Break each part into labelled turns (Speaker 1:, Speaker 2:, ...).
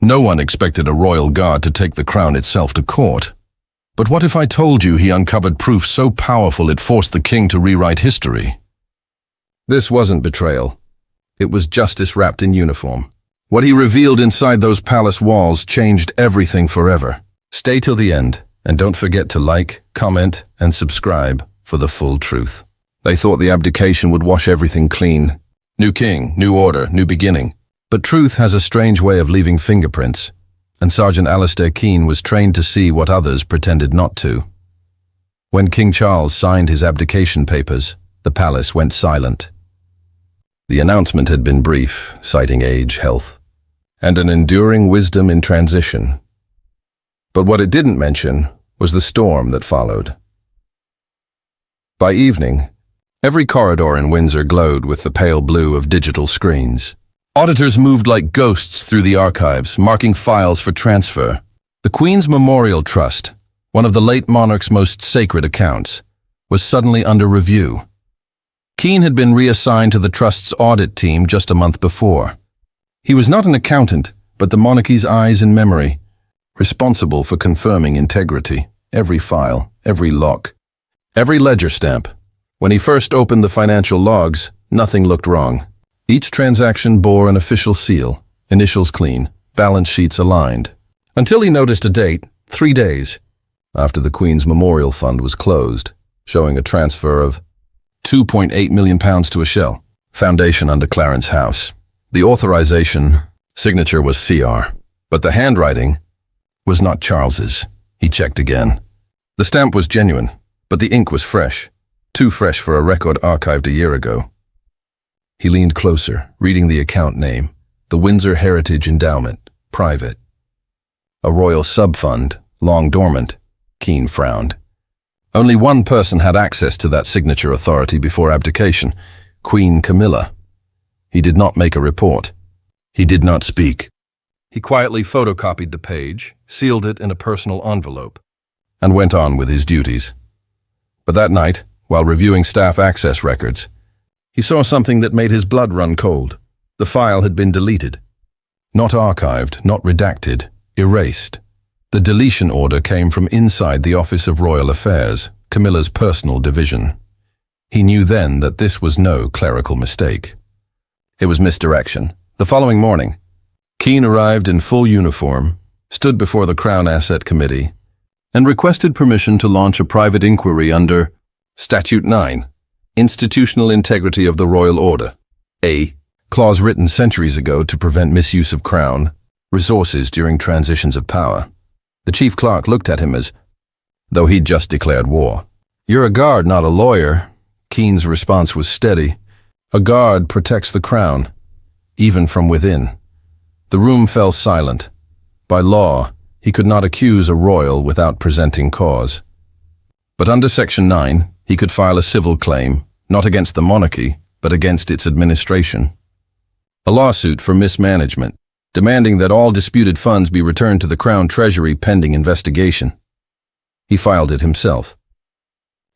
Speaker 1: No one expected a royal guard to take the crown itself to court. But what if I told you he uncovered proof so powerful it forced the king to rewrite history? This wasn't betrayal. It was justice wrapped in uniform. What he revealed inside those palace walls changed everything forever. Stay till the end, and don't forget to like, comment, and subscribe for the full truth. They thought the abdication would wash everything clean. New king, new order, new beginning. But truth has a strange way of leaving fingerprints, and Sergeant Alistair Keane was trained to see what others pretended not to. When King Charles signed his abdication papers, the palace went silent. The announcement had been brief, citing age, health, and an enduring wisdom in transition. But what it didn't mention was the storm that followed. By evening, every corridor in Windsor glowed with the pale blue of digital screens. Auditors moved like ghosts through the archives, marking files for transfer. The Queen's Memorial Trust, one of the late monarch's most sacred accounts, was suddenly under review. Keane had been reassigned to the trust's audit team just a month before. He was not an accountant, but the monarchy's eyes and memory, responsible for confirming integrity, every file, every lock, every ledger stamp. When he first opened the financial logs, nothing looked wrong. Each transaction bore an official seal, initials clean, balance sheets aligned. Until he noticed a date, 3 days, after the Queen's Memorial Fund was closed, showing a transfer of £2.8 million to a shell foundation under Clarence House. The authorization signature was CR, but the handwriting was not Charles's. He checked again. The stamp was genuine, but the ink was fresh, too fresh for a record archived a year ago. He leaned closer, reading the account name, the Windsor Heritage Endowment, private. A royal sub-fund, long dormant. Keane frowned. Only one person had access to that signature authority before abdication, Queen Camilla. He did not make a report. He did not speak. He quietly photocopied the page, sealed it in a personal envelope, and went on with his duties. But that night, while reviewing staff access records, he saw something that made his blood run cold. The file had been deleted. Not archived, not redacted, erased. The deletion order came from inside the Office of Royal Affairs, Camilla's personal division. He knew then that this was no clerical mistake. It was misdirection. The following morning, Keane arrived in full uniform, stood before the Crown Asset Committee, and requested permission to launch a private inquiry under Statute 9, Institutional Integrity of the Royal Order. A clause written centuries ago to prevent misuse of Crown resources during transitions of power. The chief clerk looked at him as though he'd just declared war. "You're a guard, not a lawyer." Keane's response was steady. "A guard protects the crown, even from within." The room fell silent. By law, he could not accuse a royal without presenting cause. But under Section 9, he could file a civil claim, not against the monarchy, but against its administration. A lawsuit for mismanagement, demanding that all disputed funds be returned to the Crown Treasury pending investigation. He filed it himself.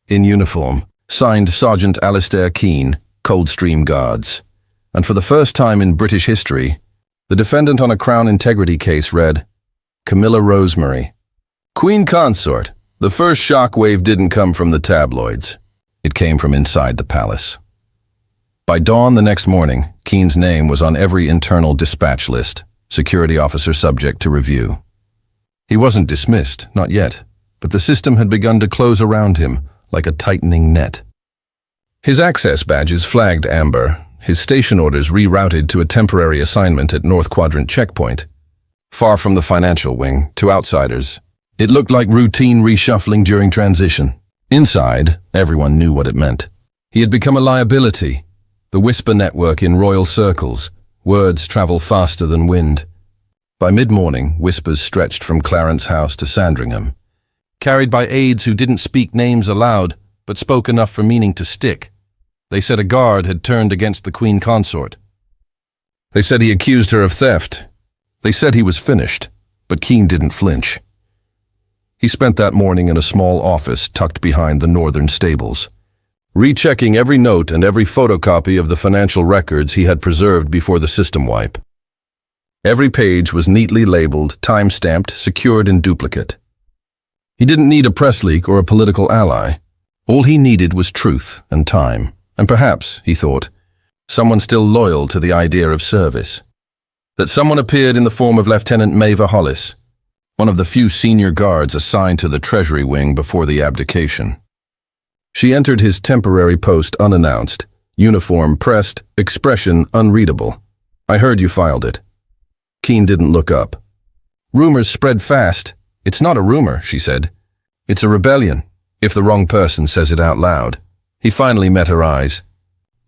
Speaker 1: In uniform, signed Sergeant Alistair Keane, Coldstream Guards. And for the first time in British history, the defendant on a Crown integrity case read, Camilla Rosemary, Queen Consort. The first shockwave didn't come from the tabloids. It came from inside the palace. By dawn the next morning, Keane's name was on every internal dispatch list, security officer subject to review. He wasn't dismissed, not yet, but the system had begun to close around him like a tightening net. His access badges flagged amber, his station orders rerouted to a temporary assignment at North Quadrant Checkpoint. Far from the financial wing, to outsiders, it looked like routine reshuffling during transition. Inside, everyone knew what it meant. He had become a liability, the whisper network in royal circles. Words travel faster than wind. By mid-morning, whispers stretched from Clarence House to Sandringham, carried by aides who didn't speak names aloud, but spoke enough for meaning to stick. They said a guard had turned against the Queen Consort. They said he accused her of theft. They said he was finished, but Keane didn't flinch. He spent that morning in a small office tucked behind the northern stables, rechecking every note and every photocopy of the financial records he had preserved before the system wipe. Every page was neatly labeled, time-stamped, secured in duplicate. He didn't need a press leak or a political ally. All he needed was truth and time, and perhaps, he thought, someone still loyal to the idea of service. That someone appeared in the form of Lieutenant Maeve Hollis, one of the few senior guards assigned to the Treasury wing before the abdication. She entered his temporary post unannounced, uniform pressed, expression unreadable. "I heard you filed it." Keane didn't look up. "Rumors spread fast. It's not a rumor," she said. "It's a rebellion, if the wrong person says it out loud." He finally met her eyes.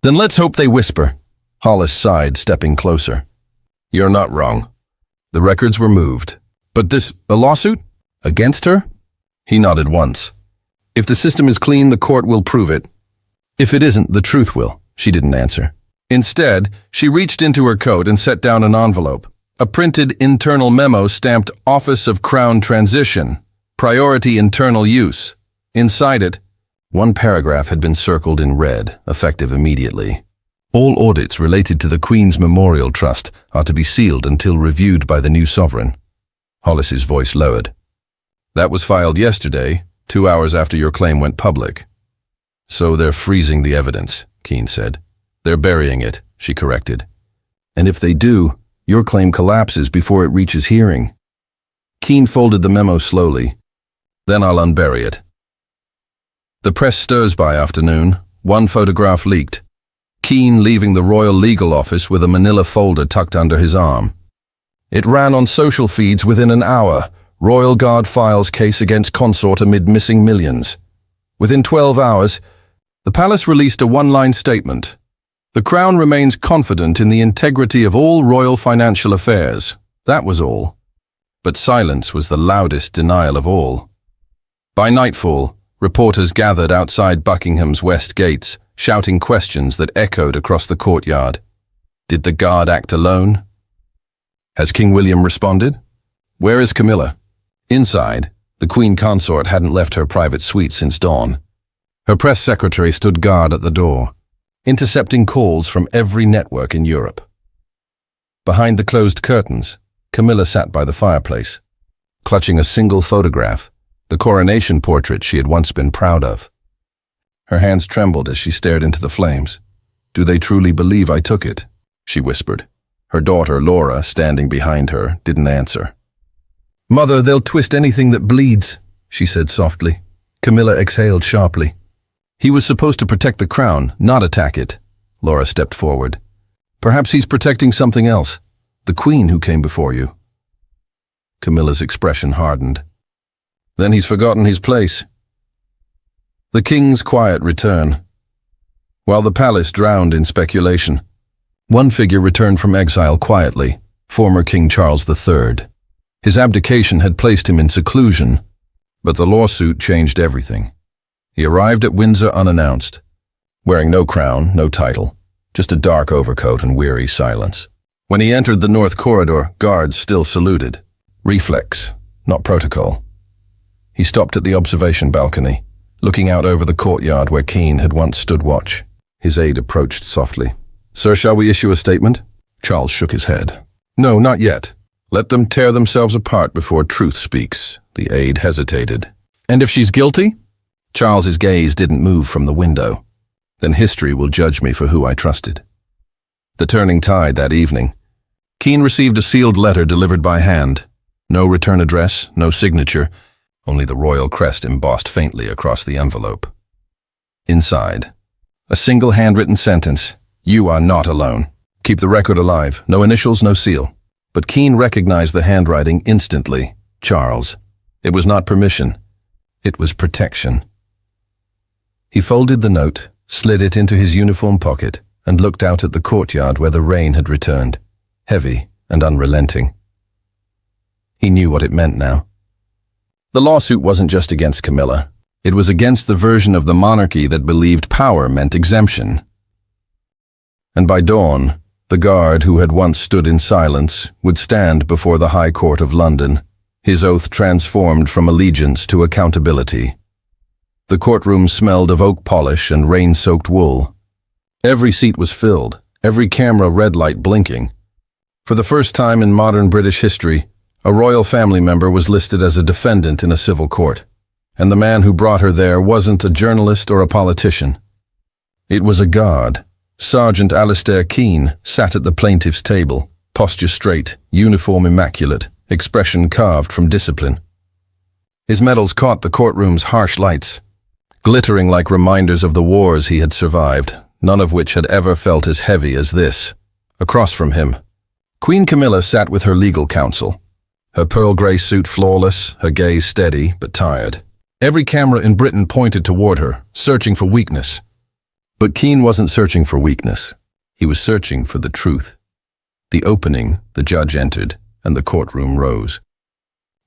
Speaker 1: "Then let's hope they whisper." Hollis sighed, stepping closer. "You're not wrong. The records were moved. But a lawsuit? Against her?" He nodded once. "If the system is clean, the court will prove it. If it isn't, the truth will." She didn't answer. Instead, she reached into her coat and set down an envelope. A printed internal memo stamped Office of Crown Transition, Priority Internal Use. Inside it, one paragraph had been circled in red, effective immediately. All audits related to the Queen's Memorial Trust are to be sealed until reviewed by the new sovereign. Hollis's voice lowered. "That was filed yesterday, 2 hours after your claim went public." "So they're freezing the evidence," Keane said. "They're burying it," she corrected. "And if they do, your claim collapses before it reaches hearing." Keane folded the memo slowly. "Then I'll unbury it." The press stirs by afternoon. One photograph leaked. Keane leaving the Royal Legal Office with a manila folder tucked under his arm. It ran on social feeds within an hour. Royal Guard files case against consort amid missing millions. Within 12 hours, the palace released a one-line statement. "The Crown remains confident in the integrity of all royal financial affairs." That was all. But silence was the loudest denial of all. By nightfall, reporters gathered outside Buckingham's west gates, shouting questions that echoed across the courtyard. Did the guard act alone? Has King William responded? Where is Camilla? Inside, the Queen Consort hadn't left her private suite since dawn. Her press secretary stood guard at the door, intercepting calls from every network in Europe. Behind the closed curtains, Camilla sat by the fireplace, clutching a single photograph, the coronation portrait she had once been proud of. Her hands trembled as she stared into the flames. "Do they truly believe I took it?" she whispered. Her daughter, Laura, standing behind her, didn't answer. "Mother, they'll twist anything that bleeds," she said softly. Camilla exhaled sharply. "He was supposed to protect the crown, not attack it." Laura stepped forward. "Perhaps he's protecting something else. The Queen who came before you." Camilla's expression hardened. "Then he's forgotten his place." The king's quiet return. While the palace drowned in speculation, one figure returned from exile quietly, former King Charles III. His abdication had placed him in seclusion, but the lawsuit changed everything. He arrived at Windsor unannounced, wearing no crown, no title, just a dark overcoat and weary silence. When he entered the North Corridor, guards still saluted. Reflex, not protocol. He stopped at the observation balcony, looking out over the courtyard where Keane had once stood watch. His aide approached softly. "Sir, shall we issue a statement?" Charles shook his head. "No, not yet. Let them tear themselves apart before truth speaks." The aide hesitated. "And if she's guilty?" Charles's gaze didn't move from the window. "Then history will judge me for who I trusted." The turning tide that evening. Keane received a sealed letter delivered by hand. No return address, no signature, only the royal crest embossed faintly across the envelope. Inside, a single handwritten sentence. "You are not alone. Keep the record alive. No initials, no seal." But Keane recognized the handwriting instantly. Charles. It was not permission. It was protection. He folded the note, slid it into his uniform pocket, and looked out at the courtyard where the rain had returned, heavy and unrelenting. He knew what it meant now. The lawsuit wasn't just against Camilla. It was against the version of the monarchy that believed power meant exemption. And by dawn, the guard who had once stood in silence would stand before the High Court of London, his oath transformed from allegiance to accountability. The courtroom smelled of oak polish and rain-soaked wool. Every seat was filled, every camera red light blinking. For the first time in modern British history, a royal family member was listed as a defendant in a civil court, and the man who brought her there wasn't a journalist or a politician. It was a guard. Sergeant Alistair Keane sat at the plaintiff's table, posture straight, uniform immaculate, expression carved from discipline. His medals caught the courtroom's harsh lights, glittering like reminders of the wars he had survived, none of which had ever felt as heavy as this. Across from him, Queen Camilla sat with her legal counsel, her pearl grey suit flawless, her gaze steady but tired. Every camera in Britain pointed toward her, searching for weakness. But Keane wasn't searching for weakness. He was searching for the truth. The opening, the judge entered, and the courtroom rose.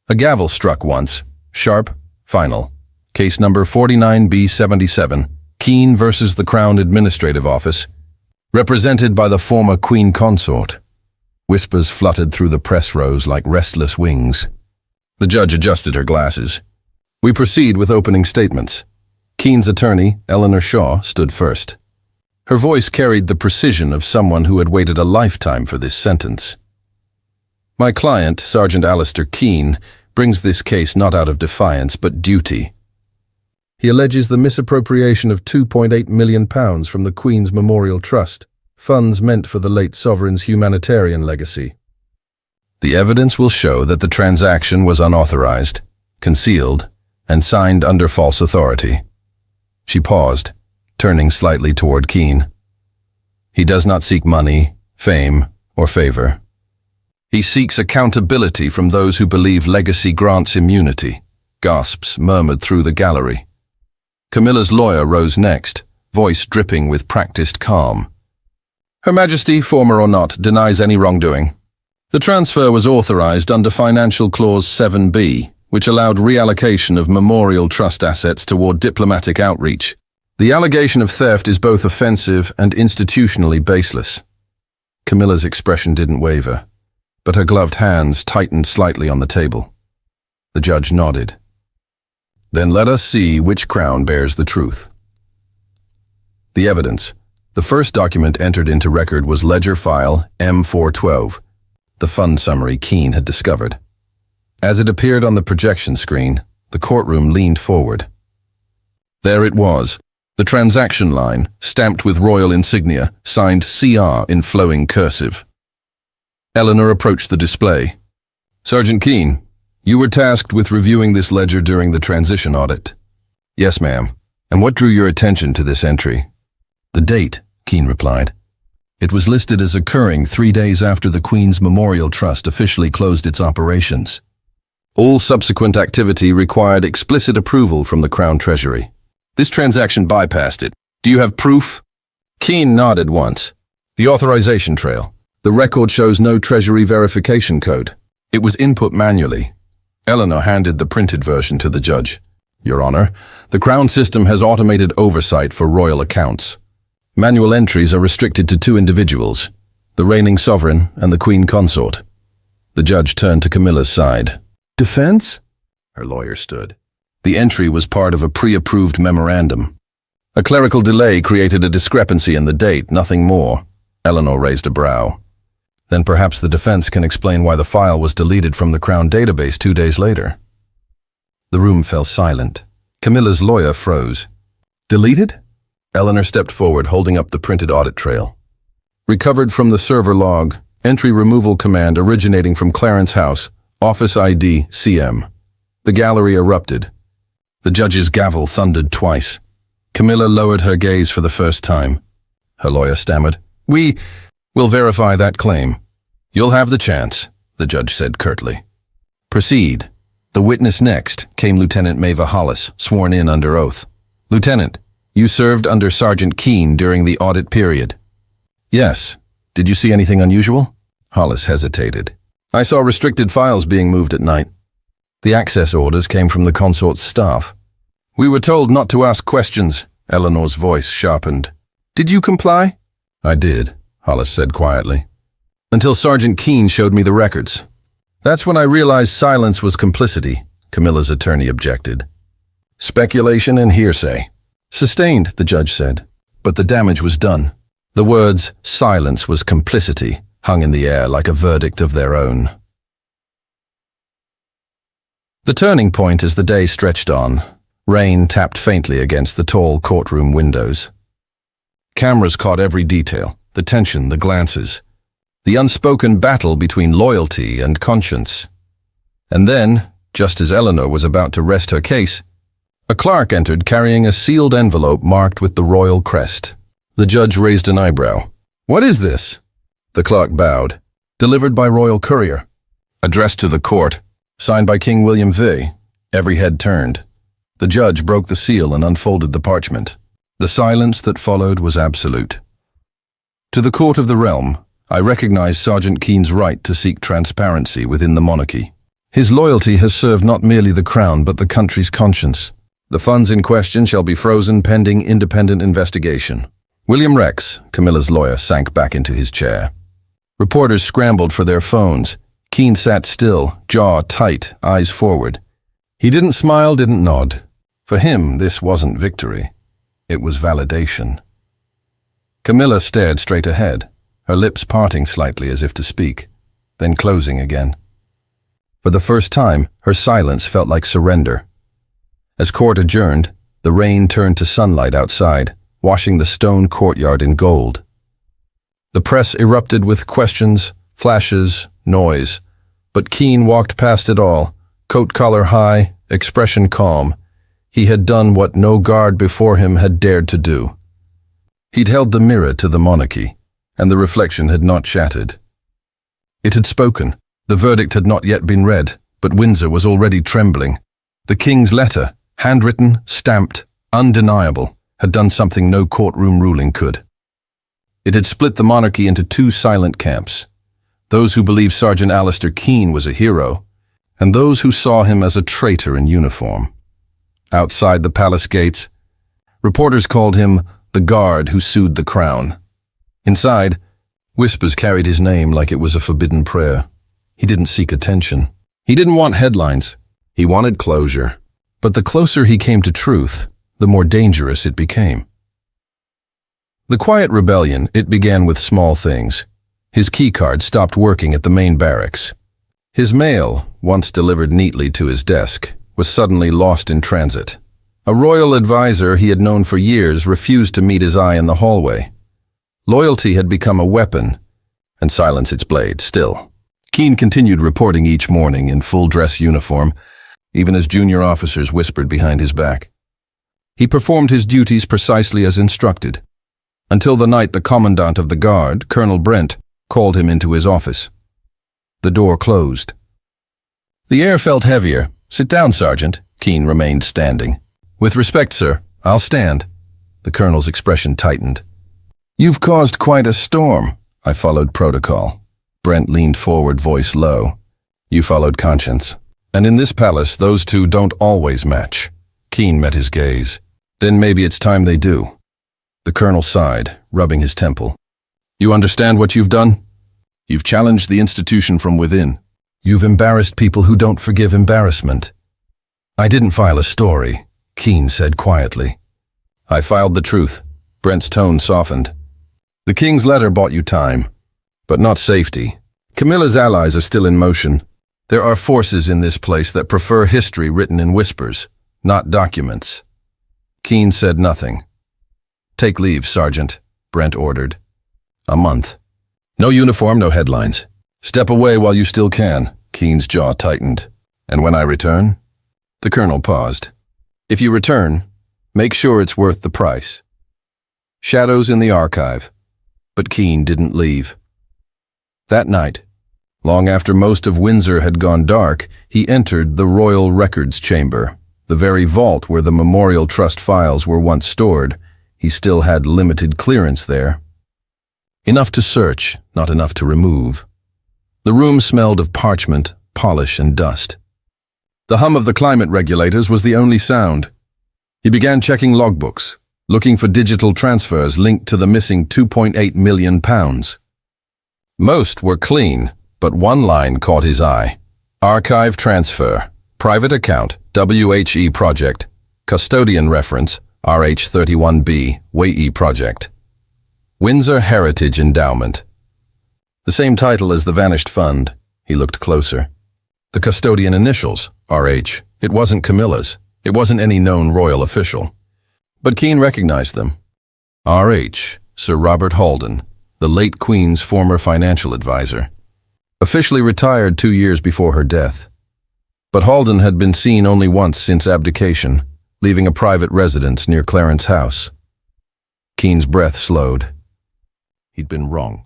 Speaker 1: A gavel struck once, sharp, final. Case number 49B77, Keane versus the Crown Administrative Office, represented by the former Queen Consort. Whispers fluttered through the press rows like restless wings. The judge adjusted her glasses. We proceed with opening statements. Keane's attorney, Eleanor Shaw, stood first. Her voice carried the precision of someone who had waited a lifetime for this sentence. My client, Sergeant Alistair Keane, brings this case not out of defiance but duty. He alleges the misappropriation of £2.8 million from the Queen's Memorial Trust, funds meant for the late sovereign's humanitarian legacy. The evidence will show that the transaction was unauthorized, concealed, and signed under false authority. She paused, turning slightly toward Keane. He does not seek money, fame, or favor. He seeks accountability from those who believe legacy grants immunity. Gasps murmured through the gallery. Camilla's lawyer rose next, voice dripping with practiced calm. Her Majesty, former or not, denies any wrongdoing. The transfer was authorized under Financial Clause 7B, which allowed reallocation of memorial trust assets toward diplomatic outreach. The allegation of theft is both offensive and institutionally baseless. Camilla's expression didn't waver, but her gloved hands tightened slightly on the table. The judge nodded. Then let us see which crown bears the truth. The evidence. The first document entered into record was Ledger File M412, the fund summary Keane had discovered. As it appeared on the projection screen, the courtroom leaned forward. There it was, the transaction line, stamped with royal insignia, signed CR in flowing cursive. Eleanor approached the display. Sergeant Keane, you were tasked with reviewing this ledger during the transition audit. Yes, ma'am. And what drew your attention to this entry? The date, Keane replied. It was listed as occurring 3 days after the Queen's Memorial Trust officially closed its operations. All subsequent activity required explicit approval from the Crown Treasury. This transaction bypassed it. Do you have proof? Keane nodded once. The authorization trail. The record shows no Treasury verification code. It was input manually. Eleanor handed the printed version to the judge. Your Honor, the Crown system has automated oversight for royal accounts. Manual entries are restricted to 2 individuals, the reigning sovereign and the Queen Consort. The judge turned to Camilla's side. Defense? Her lawyer stood. The entry was part of a pre-approved memorandum. A clerical delay created a discrepancy in the date, nothing more. Eleanor raised a brow. Then perhaps the defense can explain why the file was deleted from the Crown database 2 days later. The room fell silent. Camilla's lawyer froze. Deleted? Eleanor stepped forward, holding up the printed audit trail. Recovered from the server log, entry removal command originating from Clarence House, Office ID CM. The gallery erupted. The judge's gavel thundered twice. Camilla lowered her gaze for the first time. Her lawyer stammered. We'll verify that claim. You'll have the chance, the judge said curtly. Proceed. The witness next came Lieutenant Maeva Hollis, sworn in under oath. Lieutenant, you served under Sergeant Keane during the audit period. Yes. Did you see anything unusual? Hollis hesitated. I saw restricted files being moved at night. The access orders came from the consort's staff. We were told not to ask questions, Eleanor's voice sharpened. Did you comply? I did, Hollis said quietly. Until Sergeant Keane showed me the records. That's when I realized silence was complicity, Camilla's attorney objected. Speculation and hearsay. Sustained, the judge said, but the damage was done. The words, silence was complicity, hung in the air like a verdict of their own. The turning point as the day stretched on, rain tapped faintly against the tall courtroom windows. Cameras caught every detail, the tension, the glances, the unspoken battle between loyalty and conscience. And then, just as Eleanor was about to rest her case, a clerk entered carrying a sealed envelope marked with the royal crest. The judge raised an eyebrow. "What is this?" The clerk bowed. "Delivered by royal courier. Addressed to the court. Signed by King William V." Every head turned. The judge broke the seal and unfolded the parchment. The silence that followed was absolute. "To the court of the realm, I recognize Sergeant Keane's right to seek transparency within the monarchy. His loyalty has served not merely the crown but the country's conscience. The funds in question shall be frozen pending independent investigation." William Rex, Camilla's lawyer, sank back into his chair. Reporters scrambled for their phones. Keane sat still, jaw tight, eyes forward. He didn't smile, didn't nod. For him, this wasn't victory. It was validation. Camilla stared straight ahead, her lips parting slightly as if to speak, then closing again. For the first time, her silence felt like surrender. As court adjourned, the rain turned to sunlight outside, washing the stone courtyard in gold. The press erupted with questions, flashes, noise, but Keane walked past it all, coat collar high, expression calm. He had done what no guard before him had dared to do. He'd held the mirror to the monarchy, and the reflection had not shattered. It had spoken. The verdict had not yet been read, but Windsor was already trembling. The king's letter, handwritten, stamped, undeniable, had done something no courtroom ruling could. It had split the monarchy into two silent camps, those who believed Sergeant Alistair Keane was a hero, and those who saw him as a traitor in uniform. Outside the palace gates, reporters called him the guard who sued the crown. Inside, whispers carried his name like it was a forbidden prayer. He didn't seek attention. He didn't want headlines. He wanted closure. But the closer he came to truth, the more dangerous it became. The quiet rebellion, it began with small things. His keycard stopped working at the main barracks. His mail, once delivered neatly to his desk, was suddenly lost in transit. A royal advisor he had known for years refused to meet his eye in the hallway. Loyalty had become a weapon, and silence its blade, still. Keane continued reporting each morning in full-dress uniform, even as junior officers whispered behind his back. He performed his duties precisely as instructed, until the night the commandant of the guard, Colonel Brent, called him into his office. The door closed. The air felt heavier. "Sit down, Sergeant." Keane remained standing. "With respect, sir, I'll stand." The colonel's expression tightened. "You've caused quite a storm." I followed protocol. Brent leaned forward, voice low. "You followed conscience. And in this palace, those two don't always match." Keane met his gaze. "Then maybe it's time they do." The colonel sighed, rubbing his temple. "You understand what you've done? You've challenged the institution from within. You've embarrassed people who don't forgive embarrassment." "I didn't file a story," Keane said quietly. "I filed the truth." Brent's tone softened. "The king's letter bought you time, but not safety. Camilla's allies are still in motion. There are forces in this place that prefer history written in whispers, not documents." Keane said nothing. "Take leave, Sergeant," Brent ordered. "A month. No uniform, no headlines. Step away while you still can." Keane's jaw tightened. "And when I return?" The colonel paused. "If you return, make sure it's worth the price." Shadows in the archive. But Keane didn't leave. That night, long after most of Windsor had gone dark, he entered the Royal Records Chamber, the very vault where the Memorial Trust files were once stored. He still had limited clearance there. Enough to search, not enough to remove. The room smelled of parchment, polish, and dust. The hum of the climate regulators was the only sound. He began checking logbooks, looking for digital transfers linked to the missing £2.8 million. Most were clean, but one line caught his eye. Archive transfer, private account, WHE project, custodian reference, RH31B, WHE project. Windsor Heritage Endowment. The same title as the vanished fund. He looked closer. The custodian initials, R.H. It wasn't Camilla's. It wasn't any known royal official. But Keane recognized them. R.H. Sir Robert Halden, the late Queen's former financial advisor. Officially retired 2 years before her death. But Halden had been seen only once since abdication, leaving a private residence near Clarence House. Keane's breath slowed. He'd been wrong.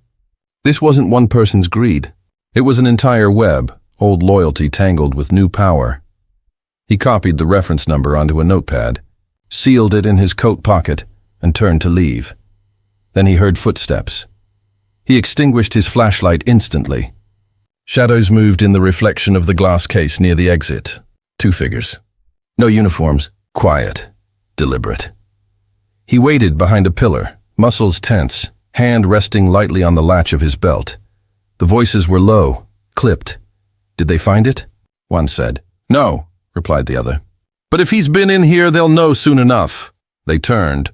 Speaker 1: This wasn't one person's greed. It was an entire web, old loyalty tangled with new power. He copied the reference number onto a notepad, sealed it in his coat pocket, and turned to leave. Then he heard footsteps. He extinguished his flashlight instantly. Shadows moved in the reflection of the glass case near the exit. 2 figures. No uniforms. Quiet. Deliberate. He waited behind a pillar, muscles tense, hand resting lightly on the latch of his belt. The voices were low, clipped. Did they find it? One said. No, replied the other. But if he's been in here, they'll know soon enough. They turned.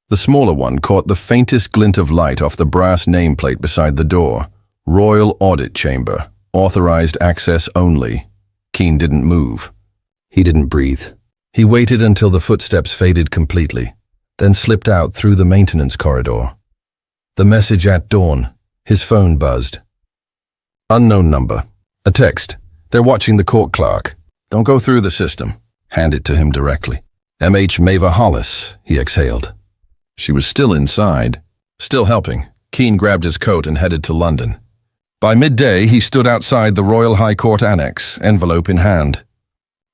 Speaker 1: The smaller one caught the faintest glint of light off the brass nameplate beside the door. Royal Audit Chamber. Authorized access only. Keane didn't move. He didn't breathe. He waited until the footsteps faded completely, then slipped out through the maintenance corridor. The message at dawn. His phone buzzed. Unknown number. A text. They're watching the court clerk. Don't go through the system. Hand it to him directly. M.H. Maeva Hollis, he exhaled. She was still inside. Still helping. Keane grabbed his coat and headed to London. By midday, he stood outside the Royal High Court Annex, envelope in hand.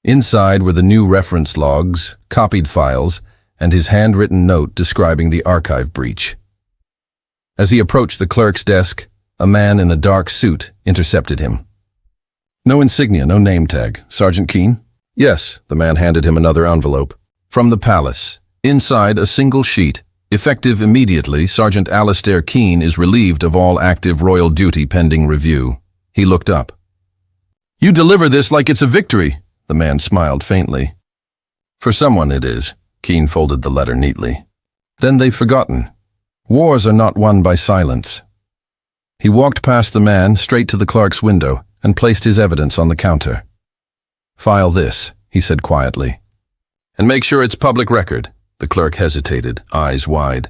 Speaker 1: Inside were the new reference logs, copied files, and his handwritten note describing the archive breach. As he approached the clerk's desk, a man in a dark suit intercepted him. No insignia, no name tag. Sergeant Keane? Yes, the man handed him another envelope. From the palace. Inside, a single sheet. Effective immediately, Sergeant Alistair Keane is relieved of all active royal duty pending review. He looked up. You deliver this like it's a victory, the man smiled faintly. For someone it is. Keane folded the letter neatly. Then they've forgotten. Wars are not won by silence. He walked past the man, straight to the clerk's window, and placed his evidence on the counter. File this, he said quietly. And make sure it's public record. The clerk hesitated, eyes wide.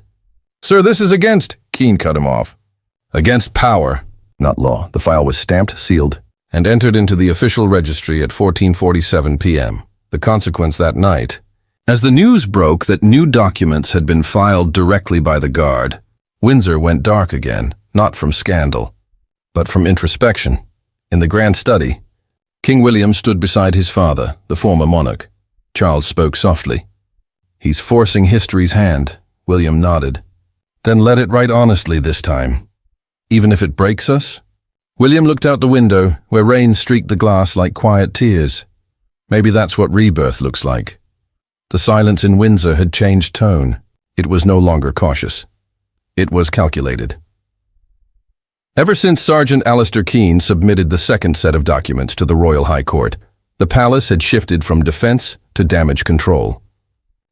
Speaker 1: Sir, this is against... Keane cut him off. Against power, not law. The file was stamped, sealed, and entered into the official registry at 14:47 p.m. The consequence that night, as the news broke that new documents had been filed directly by the guard, Windsor went dark again, not from scandal, but from introspection. In the grand study, King William stood beside his father, the former monarch. Charles spoke softly. He's forcing history's hand, William nodded. Then let it write honestly this time. Even if it breaks us? William looked out the window, where rain streaked the glass like quiet tears. Maybe that's what rebirth looks like. The silence in Windsor had changed tone. It was no longer cautious. It was calculated. Ever since Sergeant Alistair Keane submitted the second set of documents to the Royal High Court, the palace had shifted from defense to damage control.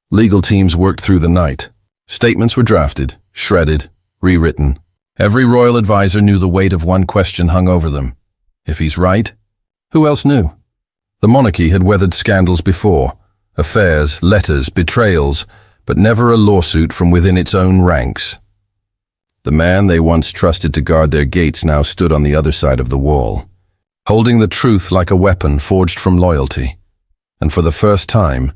Speaker 1: Legal teams worked through the night. Statements were drafted, shredded, rewritten. Every royal advisor knew the weight of one question hung over them. If he's right, who else knew? The monarchy had weathered scandals before, affairs, letters, betrayals, but never a lawsuit from within its own ranks. The man they once trusted to guard their gates now stood on the other side of the wall, holding the truth like a weapon forged from loyalty. And for the first time,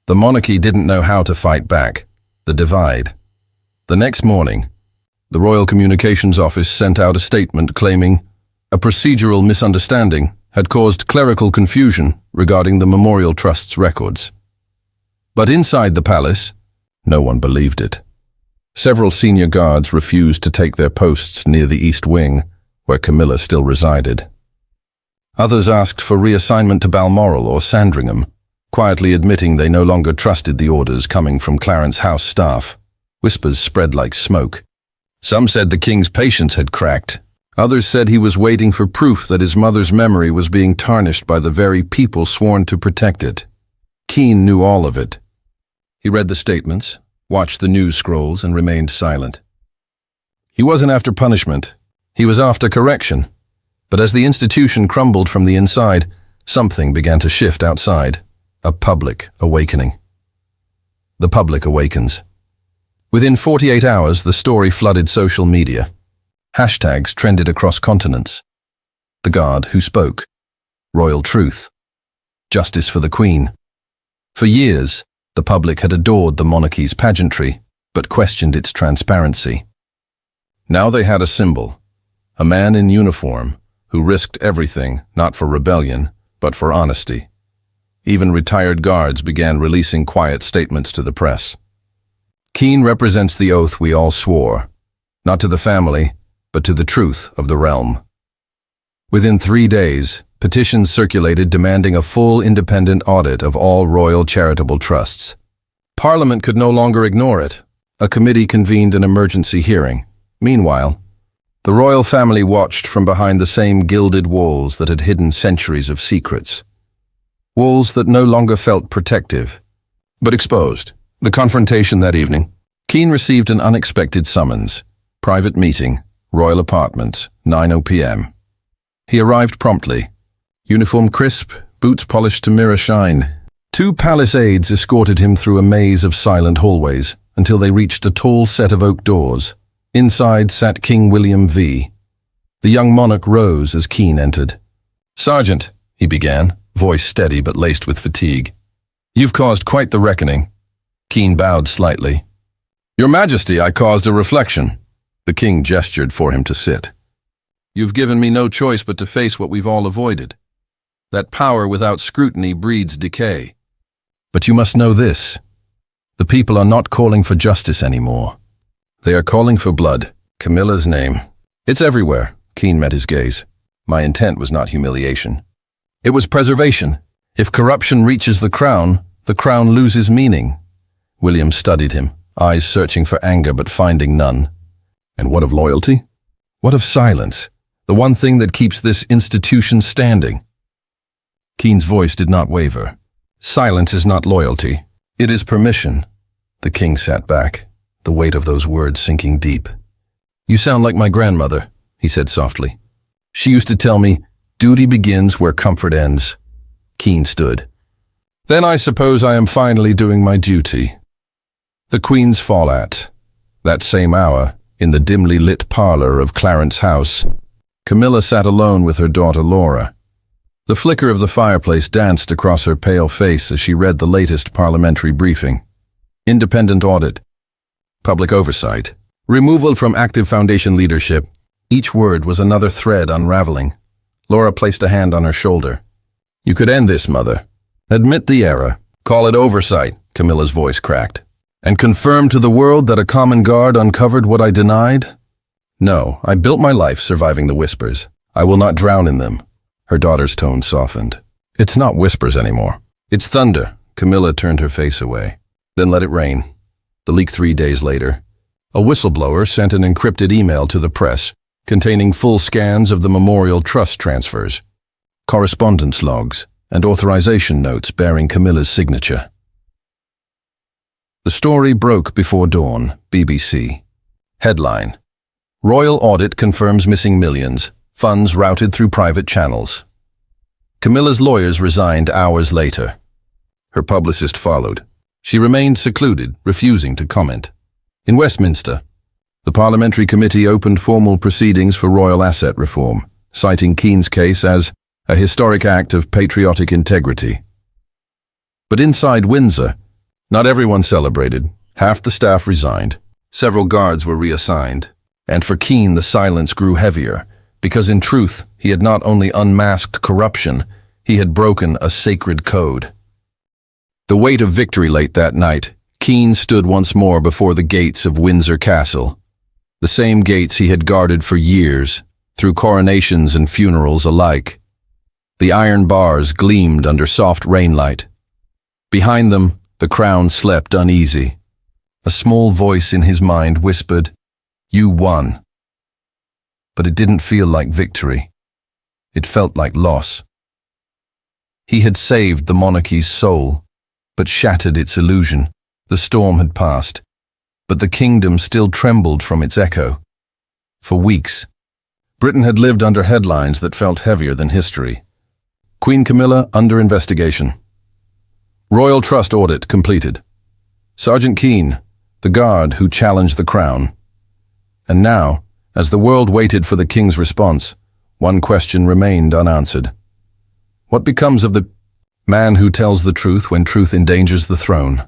Speaker 1: the monarchy didn't know how to fight back. The divide. The next morning, the Royal Communications Office sent out a statement claiming a procedural misunderstanding had caused clerical confusion regarding the Memorial Trust's records. But inside the palace, no one believed it. Several senior guards refused to take their posts near the East Wing, where Camilla still resided. Others asked for reassignment to Balmoral or Sandringham, quietly admitting they no longer trusted the orders coming from Clarence House staff. Whispers spread like smoke. Some said the king's patience had cracked. Others said he was waiting for proof that his mother's memory was being tarnished by the very people sworn to protect it. Keane knew all of it. He read the statements, watched the news scrolls, and remained silent. He wasn't after punishment. He was after correction. But as the institution crumbled from the inside, something began to shift outside. A public awakening. The public awakens. Within 48 hours, the story flooded social media. Hashtags trended across continents. The guard who spoke. Royal truth. Justice for the Queen. For years, the public had adored the monarchy's pageantry, but questioned its transparency. Now they had a symbol. A man in uniform who risked everything, not for rebellion, but for honesty. Even retired guards began releasing quiet statements to the press. Keane represents the oath we all swore, not to the family, but to the truth of the realm. Within 3 days, petitions circulated demanding a full independent audit of all royal charitable trusts. Parliament could no longer ignore it. A committee convened an emergency hearing. Meanwhile, the royal family watched from behind the same gilded walls that had hidden centuries of secrets. Walls that no longer felt protective, but exposed. The confrontation that evening. Keane received an unexpected summons. Private meeting, royal apartments, 9 p.m. He arrived promptly. Uniform crisp, boots polished to mirror shine. 2 palace aides escorted him through a maze of silent hallways until they reached a tall set of oak doors. Inside sat King William V. The young monarch rose as Keane entered. "Sergeant," he began, voice steady but laced with fatigue. "You've caused quite the reckoning." Keane bowed slightly. "Your Majesty, I caused a reflection." The king gestured for him to sit. "You've given me no choice but to face what we've all avoided. That power without scrutiny breeds decay. But you must know this. The people are not calling for justice anymore. They are calling for blood. Camilla's name. It's everywhere." Keane met his gaze. "My intent was not humiliation. It was preservation. If corruption reaches the crown loses meaning." William studied him, eyes searching for anger but finding none. "And what of loyalty? What of silence? The one thing that keeps this institution standing?" Keane's voice did not waver. "Silence is not loyalty. It is permission." The king sat back, the weight of those words sinking deep. "You sound like my grandmother," he said softly. "She used to tell me, duty begins where comfort ends." Keane stood. "Then I suppose I am finally doing my duty." The Queen's fallout. That same hour, in the dimly lit parlor of Clarence House, Camilla sat alone with her daughter Laura. The flicker of the fireplace danced across her pale face as she read the latest parliamentary briefing. Independent audit. Public oversight. Removal from active foundation leadership. Each word was another thread unraveling. Laura placed a hand on her shoulder. "You could end this, Mother. Admit the error. Call it oversight," Camilla's voice cracked. "And confirm to the world that a common guard uncovered what I denied? No, I built my life surviving the whispers. I will not drown in them." Her daughter's tone softened. "It's not whispers anymore. It's thunder." Camilla turned her face away. "Then let it rain." The leak 3 days later. A whistleblower sent an encrypted email to the press, containing full scans of the memorial trust transfers, correspondence logs, and authorization notes bearing Camilla's signature. The story broke before dawn, BBC. Headline: Royal audit confirms missing millions, funds routed through private channels. Camilla's lawyers resigned hours later. Her publicist followed. She remained secluded, refusing to comment. In Westminster, the Parliamentary Committee opened formal proceedings for royal asset reform, citing Keane's case as a historic act of patriotic integrity. But inside Windsor, not everyone celebrated. Half the staff resigned. Several guards were reassigned. And for Keane, the silence grew heavier, because in truth, he had not only unmasked corruption, he had broken a sacred code. The weight of victory late that night, Keane stood once more before the gates of Windsor Castle. The same gates he had guarded for years, through coronations and funerals alike. The iron bars gleamed under soft rainlight. Behind them, the crown slept uneasy. A small voice in his mind whispered, "You won." But it didn't feel like victory. It felt like loss. He had saved the monarchy's soul, but shattered its illusion. The storm had passed, but the kingdom still trembled from its echo. For weeks, Britain had lived under headlines that felt heavier than history. Queen Camilla under investigation. Royal Trust audit completed. Sergeant Keane, the guard who challenged the crown. And now, as the world waited for the king's response, one question remained unanswered. What becomes of the man who tells the truth when truth endangers the throne?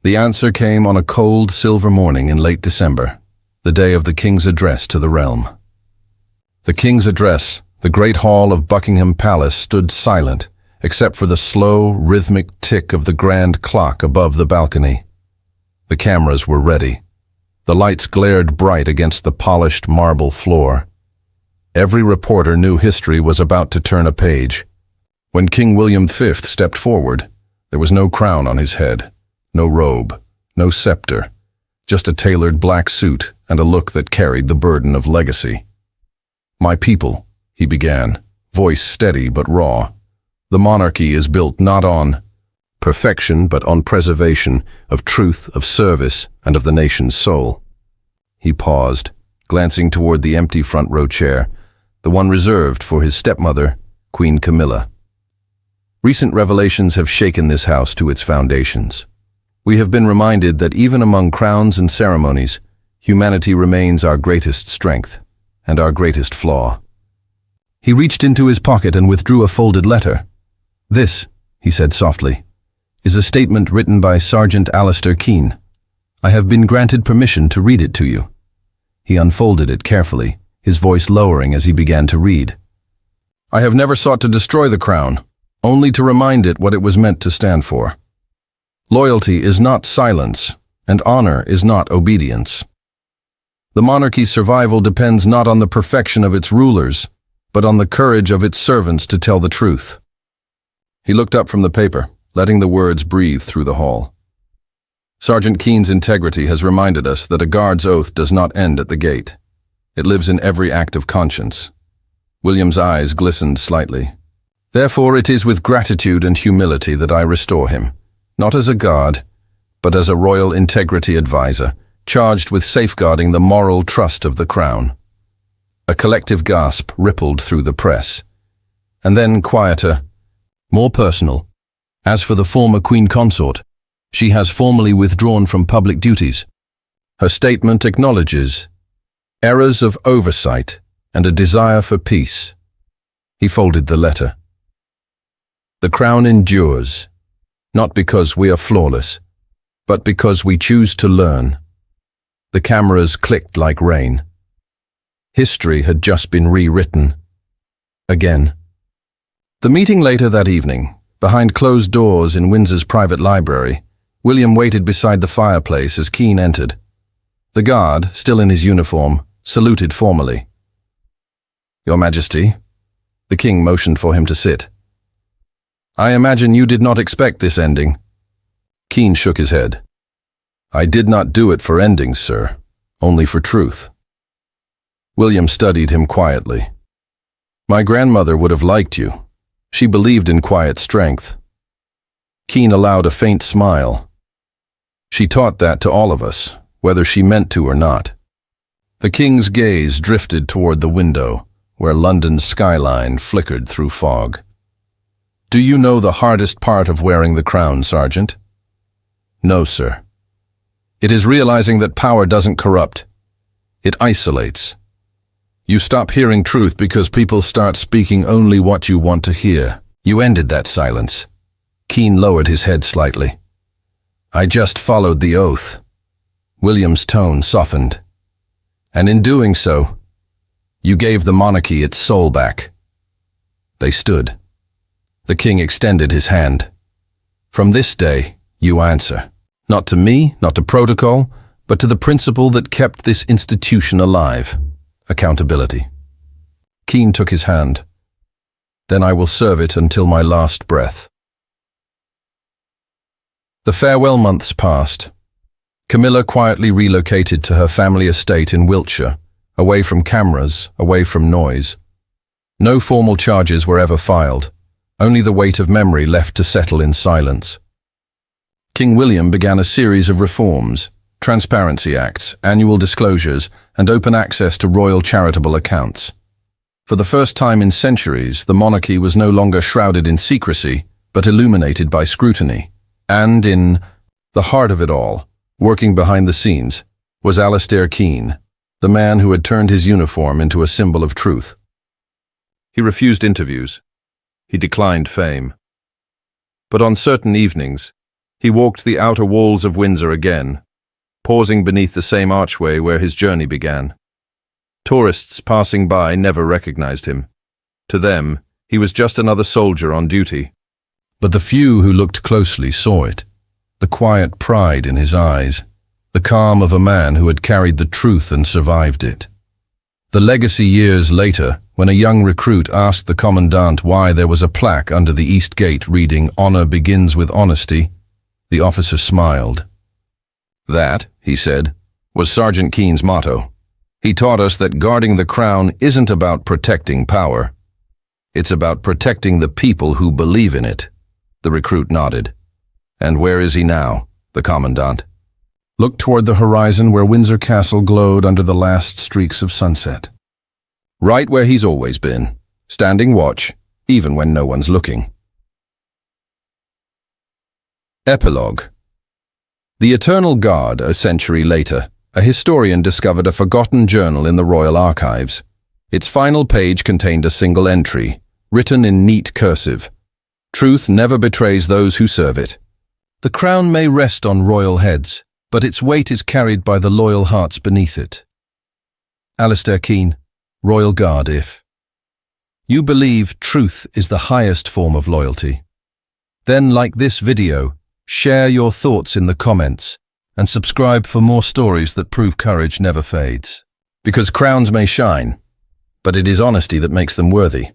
Speaker 1: The answer came on a cold, silver morning in late December, the day of the king's address to the realm. The king's address, the great hall of Buckingham Palace, stood silent, except for the slow, rhythmic tick of the grand clock above the balcony. The cameras were ready. The lights glared bright against the polished marble floor. Every reporter knew history was about to turn a page. When King William V stepped forward, there was no crown on his head, no robe, no scepter, just a tailored black suit and a look that carried the burden of legacy. "My people," he began, voice steady but raw. "The monarchy is built not on perfection but on preservation of truth, of service, and of the nation's soul." He paused, glancing toward the empty front row chair, the one reserved for his stepmother, Queen Camilla. Recent revelations have shaken this house to its foundations. We have been reminded that even among crowns and ceremonies, humanity remains our greatest strength and our greatest flaw. He reached into his pocket and withdrew a folded letter. "This," he said softly, "is a statement written by Sergeant Alistair Keane. I have been granted permission to read it to you." He unfolded it carefully, his voice lowering as he began to read. "I have never sought to destroy the crown, only to remind it what it was meant to stand for. Loyalty is not silence, and honor is not obedience. The monarchy's survival depends not on the perfection of its rulers, but on the courage of its servants to tell the truth." He looked up from the paper, letting the words breathe through the hall. Sergeant Keane's integrity has reminded us that a guard's oath does not end at the gate. It lives in every act of conscience. William's eyes glistened slightly. "Therefore it is with gratitude and humility that I restore him, not as a guard, but as a royal integrity advisor, charged with safeguarding the moral trust of the crown." A collective gasp rippled through the press. And then quieter, more personal. "As for the former Queen Consort, she has formally withdrawn from public duties. Her statement acknowledges errors of oversight and a desire for peace." He folded the letter. "The crown endures, not because we are flawless, but because we choose to learn." The cameras clicked like rain. History had just been rewritten. Again. The meeting later that evening, behind closed doors in Windsor's private library, William waited beside the fireplace as Keane entered. The guard, still in his uniform, saluted formally. "Your Majesty." The king motioned for him to sit. "I imagine you did not expect this ending." Keane shook his head. "I did not do it for endings, sir, only for truth." William studied him quietly. "My grandmother would have liked you. She believed in quiet strength." Keane allowed a faint smile. "She taught that to all of us, whether she meant to or not." The king's gaze drifted toward the window, where London's skyline flickered through fog. "Do you know the hardest part of wearing the crown, Sergeant?" "No, sir." "It is realizing that power doesn't corrupt. It isolates. You stop hearing truth because people start speaking only what you want to hear." You ended that silence. Keane lowered his head slightly. "I just followed the oath." William's tone softened. "And in doing so, you gave the monarchy its soul back." They stood. The king extended his hand. "From this day, you answer. Not to me, not to protocol, but to the principle that kept this institution alive. Accountability." Keane took his hand. "Then I will serve it until my last breath." The farewell months passed. Camilla quietly relocated to her family estate in Wiltshire, away from cameras, away from noise. No formal charges were ever filed, only the weight of memory left to settle in silence. King William began a series of reforms, Transparency Acts, annual disclosures, and open access to royal charitable accounts. For the first time in centuries, the monarchy was no longer shrouded in secrecy, but illuminated by scrutiny. And in the heart of it all, working behind the scenes, was Alistair Keane, the man who had turned his uniform into a symbol of truth. He refused interviews. He declined fame. But on certain evenings, he walked the outer walls of Windsor again, pausing beneath the same archway where his journey began. Tourists passing by never recognized him. To them, he was just another soldier on duty. But the few who looked closely saw it. The quiet pride in his eyes, the calm of a man who had carried the truth and survived it. The legacy years later, when a young recruit asked the commandant why there was a plaque under the east gate reading "Honor begins with honesty," the officer smiled. That, he said, was Sergeant Keane's motto. He taught us that guarding the crown isn't about protecting power. It's about protecting the people who believe in it. The recruit nodded. And where is he now? The commandant looked toward the horizon where Windsor Castle glowed under the last streaks of sunset. Right where he's always been, standing watch, even when no one's looking. Epilogue. The Eternal Guard, a century later, a historian discovered a forgotten journal in the royal archives. Its final page contained a single entry, written in neat cursive. Truth never betrays those who serve it. The crown may rest on royal heads, but its weight is carried by the loyal hearts beneath it. Alistair Keane, Royal Guard. If you believe truth is the highest form of loyalty, then, like this video, share your thoughts in the comments and subscribe for more stories that prove courage never fades. Because crowns may shine, but it is honesty that makes them worthy.